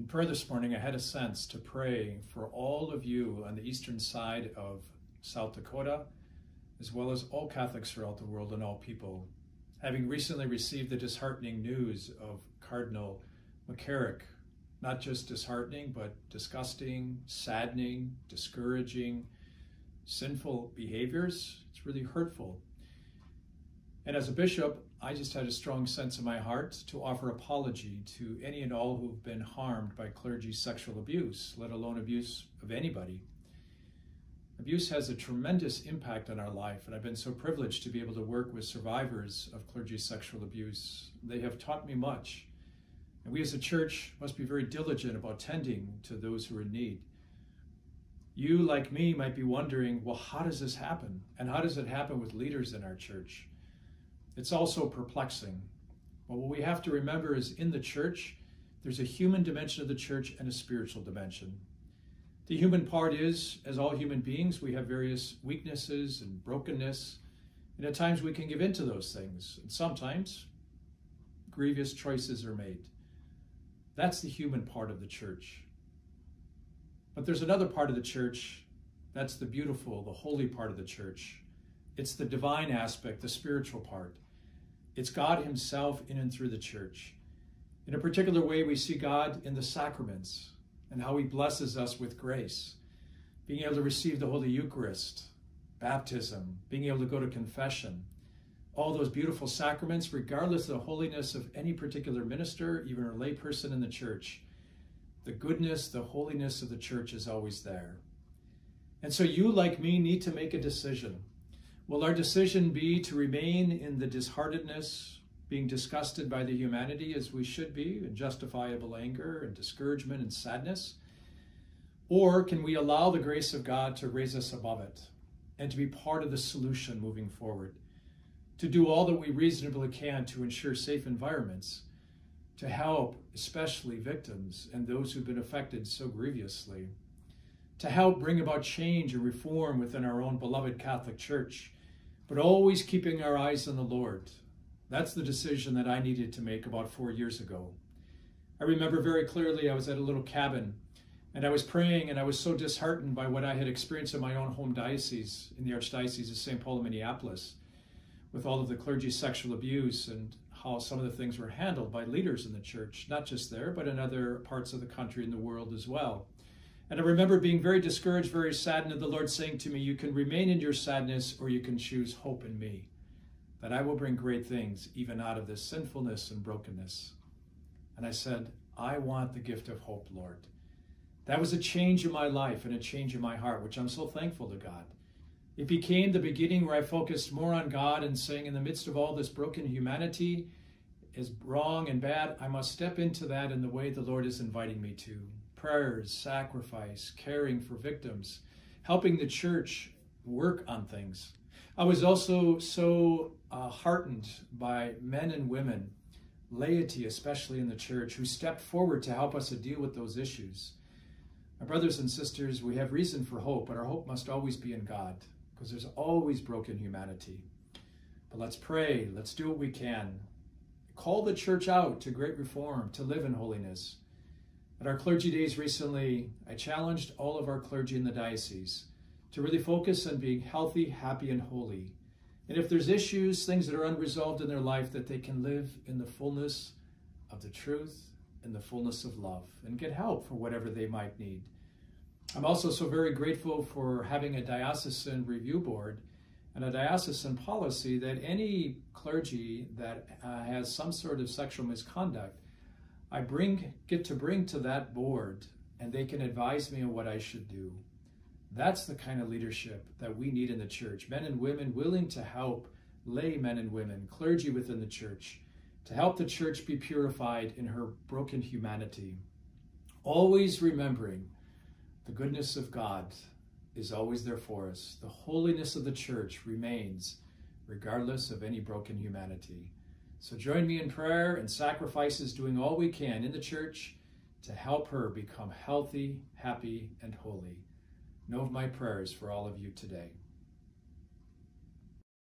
In prayer this morning, I had a sense to pray for all of you on the eastern side of South Dakota, as well as all Catholics throughout the world and all people, having recently received the disheartening news of Cardinal McCarrick. Not just disheartening, but disgusting, saddening, discouraging, sinful behaviors. It's really hurtful. And as a bishop, I just had a strong sense in my heart to offer apology to any and all who've been harmed by clergy sexual abuse, let alone abuse of anybody. Abuse has a tremendous impact on our life, and I've been so privileged to be able to work with survivors of clergy sexual abuse. They have taught me much, and we as a church must be very diligent about tending to those who are in need. You, like me, might be wondering, well, how does this happen? And how does it happen with leaders in our church? It's also perplexing. Well, what we have to remember is in the church, there's a human dimension of the church and a spiritual dimension. The human part is, as all human beings, we have various weaknesses and brokenness, and at times we can give in to those things, and sometimes grievous choices are made. That's the human part of the church. But there's another part of the church, that's the beautiful, the holy part of the church. It's the divine aspect, the spiritual part. It's God himself in and through the church. In a particular way, we see God in the sacraments and how he blesses us with grace. Being able to receive the Holy Eucharist, baptism, being able to go to confession, all those beautiful sacraments, regardless of the holiness of any particular minister, even a lay person in the church. The goodness, the holiness of the church is always there. And so you, like me, need to make a decision. Will our decision be to remain in the disheartedness, being disgusted by the humanity as we should be, in justifiable anger and discouragement and sadness? Or can we allow the grace of God to raise us above it and to be part of the solution moving forward? To do all that we reasonably can to ensure safe environments, to help especially victims and those who've been affected so grievously, to help bring about change and reform within our own beloved Catholic Church, but always keeping our eyes on the Lord. That's the decision that I needed to make about 4 years ago. I remember very clearly I was at a little cabin and I was praying, and I was so disheartened by what I had experienced in my own home diocese, in the Archdiocese of St. Paul in Minneapolis, with all of the clergy sexual abuse and how some of the things were handled by leaders in the church, not just there, but in other parts of the country and the world as well. And I remember being very discouraged, very saddened, and the Lord saying to me, you can remain in your sadness or you can choose hope in me, that I will bring great things even out of this sinfulness and brokenness. And I said, I want the gift of hope, Lord. That was a change in my life and a change in my heart, which I'm so thankful to God. It became the beginning where I focused more on God and saying, in the midst of all this broken humanity is wrong and bad, I must step into that in the way the Lord is inviting me to. Prayers, sacrifice, caring for victims, helping the church work on things. I was also so heartened by men and women, laity especially in the church, who stepped forward to help us to deal with those issues. My brothers and sisters, we have reason for hope, but our hope must always be in God, because there's always broken humanity. But let's pray, let's do what we can. Call the church out to great reform, to live in holiness. At our clergy days recently, I challenged all of our clergy in the diocese to really focus on being healthy, happy, and holy. And if there's issues, things that are unresolved in their life, that they can live in the fullness of the truth, in the fullness of love, and get help for whatever they might need. I'm also so very grateful for having a diocesan review board and a diocesan policy that any clergy that has some sort of sexual misconduct, I get to bring to that board, and they can advise me on what I should do. That's the kind of leadership that we need in the church. Men and women willing to help lay men and women, clergy within the church, to help the church be purified in her broken humanity. Always remembering the goodness of God is always there for us. The holiness of the church remains regardless of any broken humanity. So join me in prayer and sacrifices, doing all we can in the church to help her become healthy, happy, and holy. Know of my prayers for all of you today.